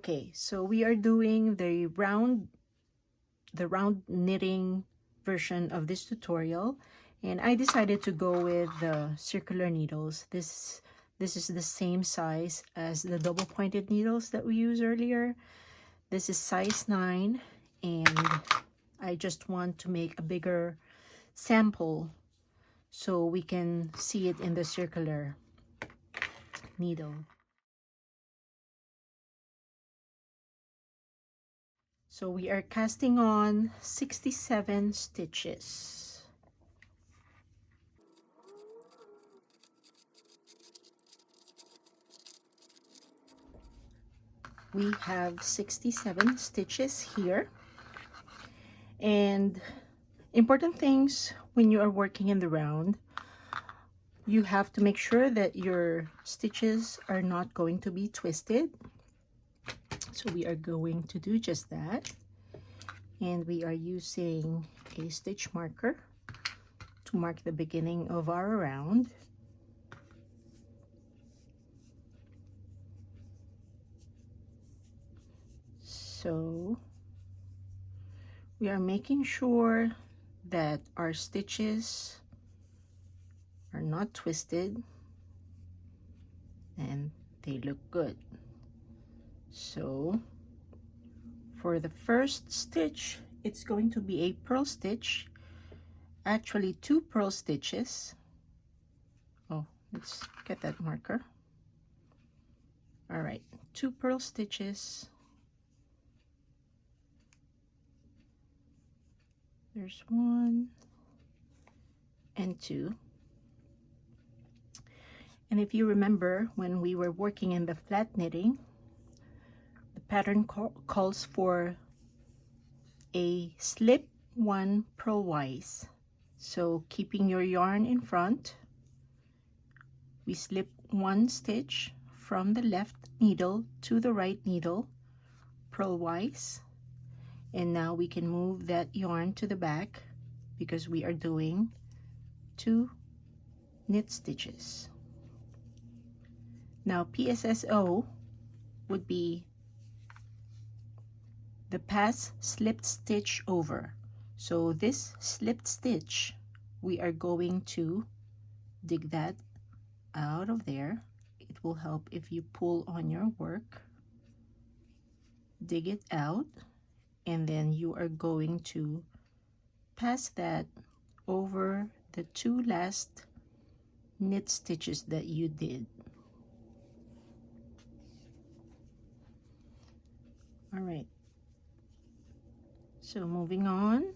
Okay, so we are doing the round knitting version of this tutorial, and I decided to go with the circular needles. This is the same size as the double pointed needles that we used earlier. This is size 9, and I just want to make a bigger sample so we can see it in the circular needle. So we are casting on 67 stitches. We have 67 stitches here. And important things when you are working in the round, you have to make sure that your stitches are not going to be twisted. So we are going to do just that. And we are using a stitch marker to mark the beginning of our round. So we are making sure that our stitches are not twisted and they look good. So for the first stitch, it's going to be a purl stitch, actually 2 purl stitches. Oh, let's get that marker. All right, 2 purl stitches. There's 1 and 2. And if you remember, when we were working in the flat knitting, the pattern calls for a slip 1 purlwise. So keeping your yarn in front, we slip 1 stitch from the left needle to the right needle purlwise, and now we can move that yarn to the back because we are doing 2 knit stitches. Now PSSO would be the pass slipped stitch over. So this slipped stitch, we are going to dig that out of there. It will help if you pull on your work. Dig it out, and then you are going to pass that over the 2 last knit stitches that you did. All right, so moving on,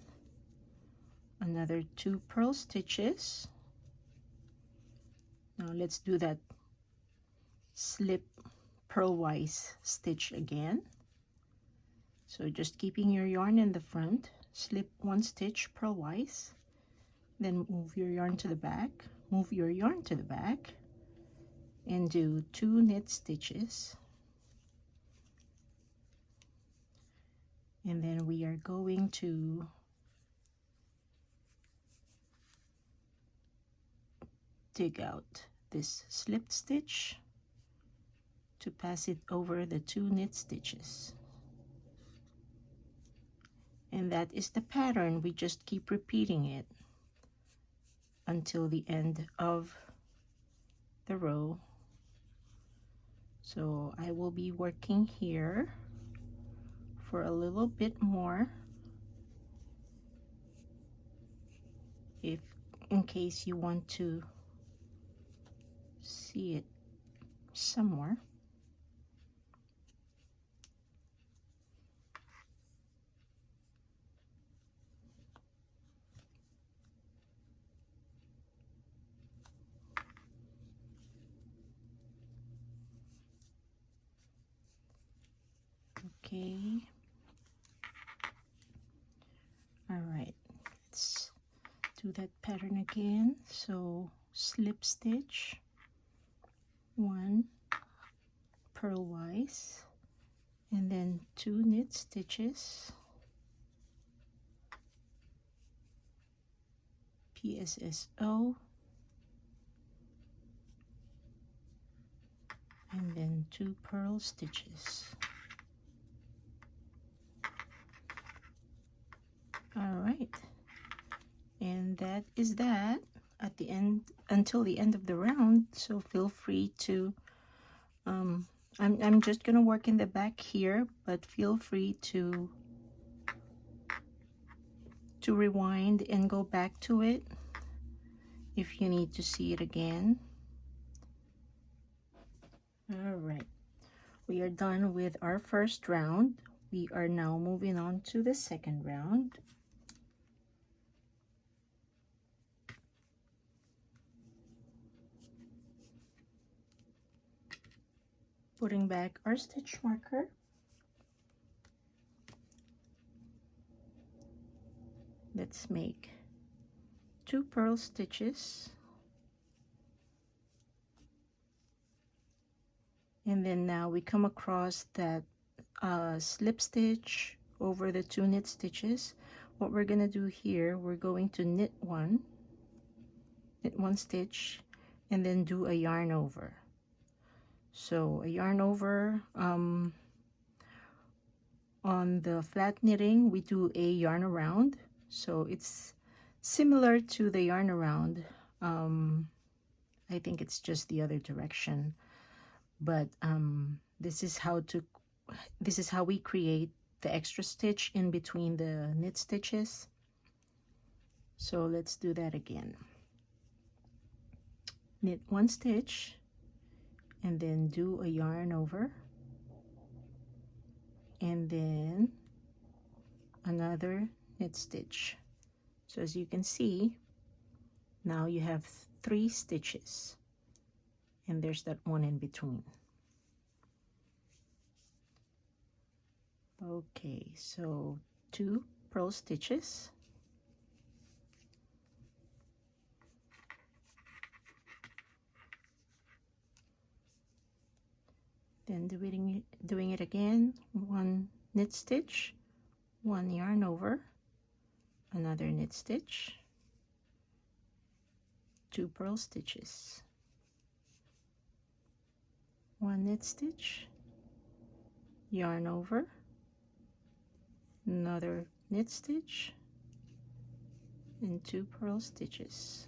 another 2 purl stitches. Now let's do that slip purlwise stitch again. So just keeping your yarn in the front, slip 1 stitch purlwise, then move your yarn to the back, move your yarn to the back, and do 2 knit stitches. And then we are going to dig out this slipped stitch to pass it over the 2 knit stitches. And that is the pattern. We just keep repeating it until the end of the row. So I will be working here for a little bit more, in case you want to see it somewhere. Okay. All right, let's do that pattern again. So slip stitch 1 purlwise, and then 2 knit stitches, PSSO, and then 2 purl stitches. right, and that is that at the end, until the end of the round. So feel free to I'm just gonna work in the back here, but feel free to rewind and go back to it if you need to see it again. All right, we are done with our first round. We are now moving on to the second round. Putting back our stitch marker. Let's make 2 purl stitches. And then now we come across that slip stitch over the 2 knit stitches. What we're going to do here, we're going to knit one stitch, and then do a yarn over. So a yarn over, on the flat knitting we do a yarn around, so it's similar to the yarn around. I think it's just the other direction, but this is how we create the extra stitch in between the knit stitches. So let's do that again. Knit 1 stitch and then do a yarn over, and then another knit stitch. So as you can see, now you have 3 stitches, and there's that one in between. Okay, so 2 purl stitches, then doing it again, 1 knit stitch, 1 yarn over, another knit stitch, 2 purl stitches, 1 knit stitch, yarn over, another knit stitch, and 2 purl stitches.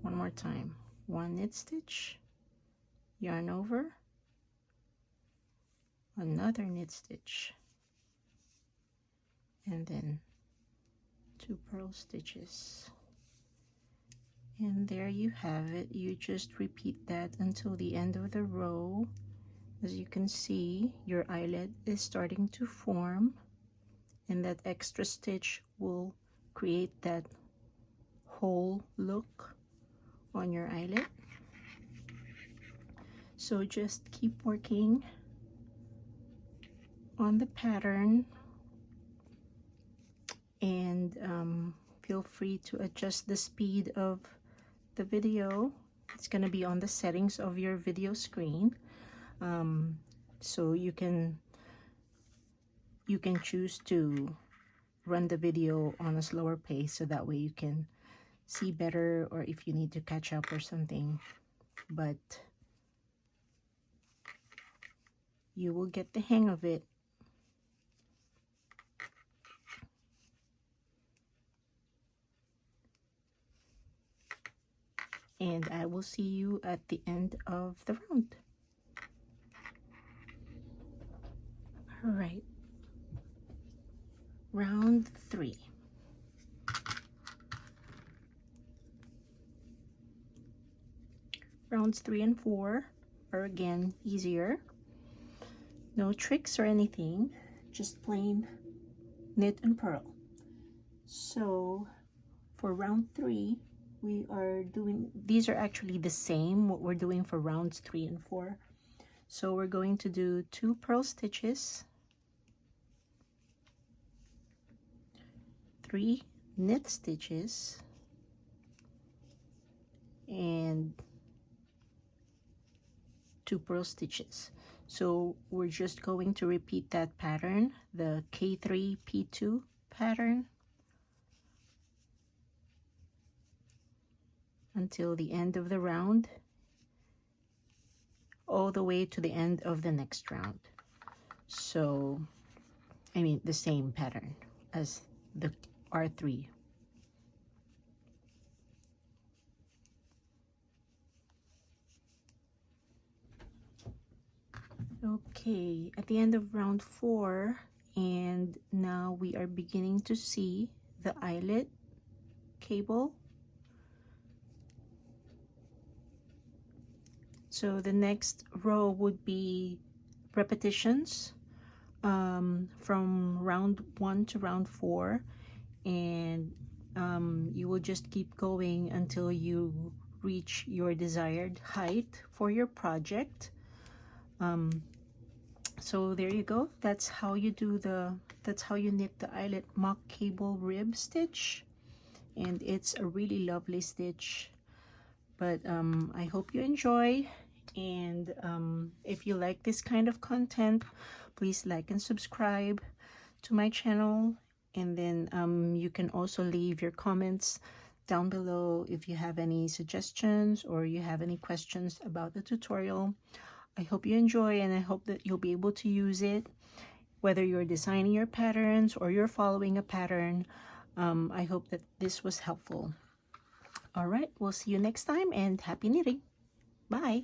One more time, 1 knit stitch, yarn over, another knit stitch, and then 2 purl stitches. And there you have it. You just repeat that until the end of the row. As you can see, your eyelet is starting to form, and that extra stitch will create that whole look on your eyelet. So just keep working on the pattern, and feel free to adjust the speed of the video. It's going to be on the settings of your video screen, so you can choose to run the video on a slower pace, so that way you can see better, or if you need to catch up or something. But you will get the hang of it. And I will see you at the end of the round. All right, round 3. Rounds 3 and 4 are again easier. No tricks or anything, just plain knit and purl. So for round 3, we are doing, these are actually the same what we're doing for rounds 3 and 4. So we're going to do 2 purl stitches, 3 knit stitches, and 2 purl stitches. So we're just going to repeat that pattern, the K3 P2 pattern, until the end of the round, all the way to the end of the next round. So I mean the same pattern as the R3. Okay, at the end of round 4, and now we are beginning to see the eyelet cable. So the next row would be repetitions from round 1 to round 4, and you will just keep going until you reach your desired height for your project. So there you go. That's how you knit the eyelet mock cable rib stitch, and it's a really lovely stitch. But I hope you enjoy, and if you like this kind of content, please like and subscribe to my channel, and then you can also leave your comments down below if you have any suggestions or you have any questions about the tutorial. I hope you enjoy, and I hope that you'll be able to use it, whether you're designing your patterns or you're following a pattern. I hope that this was helpful. All right, we'll see you next time, and happy knitting. Bye.